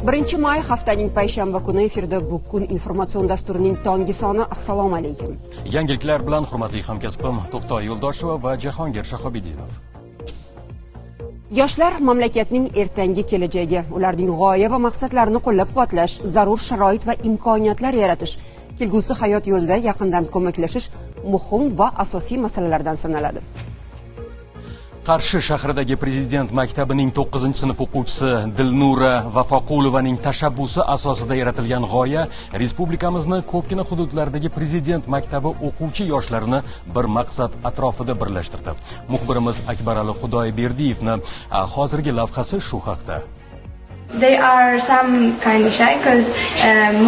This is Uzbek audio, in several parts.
1 may haftaning payshanba kuni efirda bu kun informatsion dasturining tongi soni. Assalomu alaykum. Yangiliklar bilan hurmatli hamkasbim To'xtoy Yo'ldosheva va Jahongir Shahobiddinov. Yoshlar mamlakatning ertangi kelajagi, ularning g'oya va maqsadlarini qo'llab-quvvatlash, zarur sharoit va imkoniyatlar yaratish, kelgusi hayot yo'lida yaqindan ko'maklashish muhim va asosiy masalalardan sanaladi. Qarshi shahridagi Prezident maktabining 9-sinf o'quvchisi Dilnura Vafaqulovaning tashabbusi asosida yaratilgan g'oya respublikamizni ko'pgina hududlardagi Prezident maktabi o'quvchi yoshlarini bir maqsad atrofida birlashtirdi. Muxbirimiz Akbarali Xudoyberdiyevning hozirgi lavhasi shu haqda. They are some kind of shy because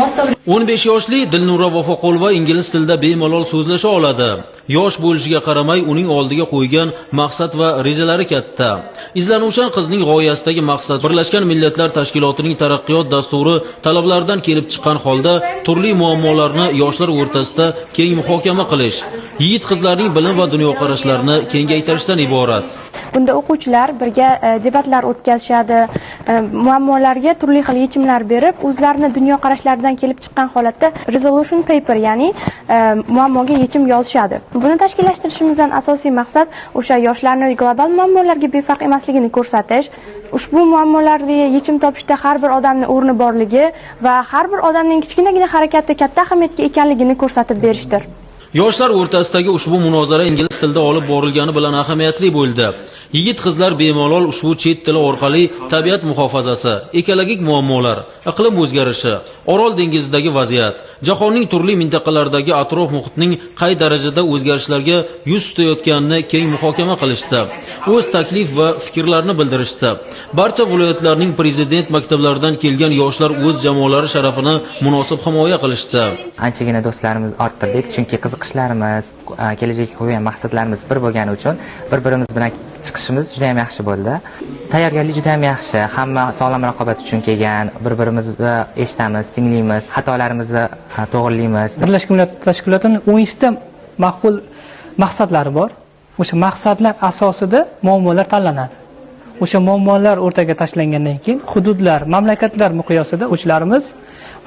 most of 15 yoshli Dilnura Vafaqulova ingliz tilida bemalol so'zlasha oladi. Yosh bo'lishiga qaramay uning oldiga qo'ygan maqsad va rejalari katta. Izlanuvchan qizning g'oyasidagi maqsad Birlashgan Millatlar Tashkilotining taraqqiyot dasturi talablaridan kelib chiqqan holda turli muammolarni yoshlar o'rtasida keng muhokama qilish, yigit qizlarning bilim va dunyoqarashlarini kengaytirishdan iborat. Bunda o'quvchilar birga debatlar o'tkazishadi, muammolarga turli xil yechimlar berib, o'zlarining dunyoqarashlaridan kelib chiqqan holatda resolution paper, ya'ni muammoga yechim yozishadi. Buni tashkillashtirishimizdan asosiy maqsad o'sha yoshlarning global muammolarga befarq emasligini ko'rsatish, ushbu muammolarga yechim topishda har bir odamning o'rni borligi va har bir odamning kichkinagina harakati katta ahamiyatga ekanligini ko'rsatib berishdir. Yoshlar o'rtasidagi ushbu munozara ingliz tilida olib borilgani bilan ahamiyatli bo'ldi. Yigit qizlar bemalol ushbu chet tili orqali tabiat muhofazasi, ekologik muammolar, iqlim o'zgarishi, Orol dengizidagi vaziyat, jahonning turli mintaqalaridagi atrof muhitning qay darajada o'zgarishlarga yuz tutayotganini keng muhokama qilishdi. O'z taklif va fikrlarini bildirishdi. Barcha viloyatlarning prezident maktablaridan kelgan yoshlar o'z jamoalari sharafini munosib himoya qilishdi. Anchagina do'stlarimiz orttirdik, chunki qiziqishlarimiz, kelajakka qo'ygan maqsadlarimiz bir bo'lgani uchun bir-birimiz bilan chiqishimiz juda ham yaxshi bo'ldi. Tayyorgarlik juda ham yaxshi. Hamma sog'lom raqobat uchun kelgan, bir-birimizni eshitamiz, tinglaymiz, xatolarimizni to'g'rilaymiz. Birlashgan Millatlar Tashkilotining 10 ta maqbul maqsadlari bor. O'sha maqsadlar asosida muammolar tanlanadi. O'sha muammolar o'rtaga tashlangandan keyin hududlar, mamlakatlar miqyosida o'shalarimiz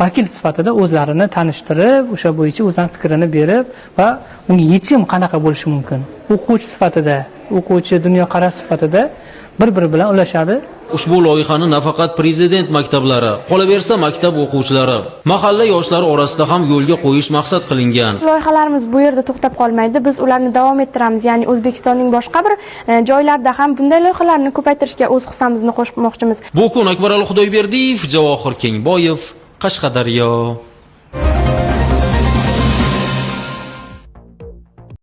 vakil sifatida o'zlarini tanishtirib, o'sha bo'yicha o'zining fikrini berib va unga yechim qanaqa bo'lishi mumkin. O'quvchi sifatida, o'quvchi dunyoqarash sifatida bir-biri bilan ulashadi. Ushbu loyihani nafaqat prezident maktablari, qolaversa maktab o'quvchilari, mahalla yoshlari orasida ham yo'lga qo'yish maqsad qilingan. Loyihalarimiz bu yerda to'xtab qolmaydi. Biz ularni davom ettiramiz. Ya'ni O'zbekistonning boshqa bir joylarida ham bunday loyihalarni ko'paytirishga o'z hissamizni qo'shmoqchimiz. Bu kun Akbarali Xudoyberdiyev, Javohir Kengboyev, Qashqadaryo.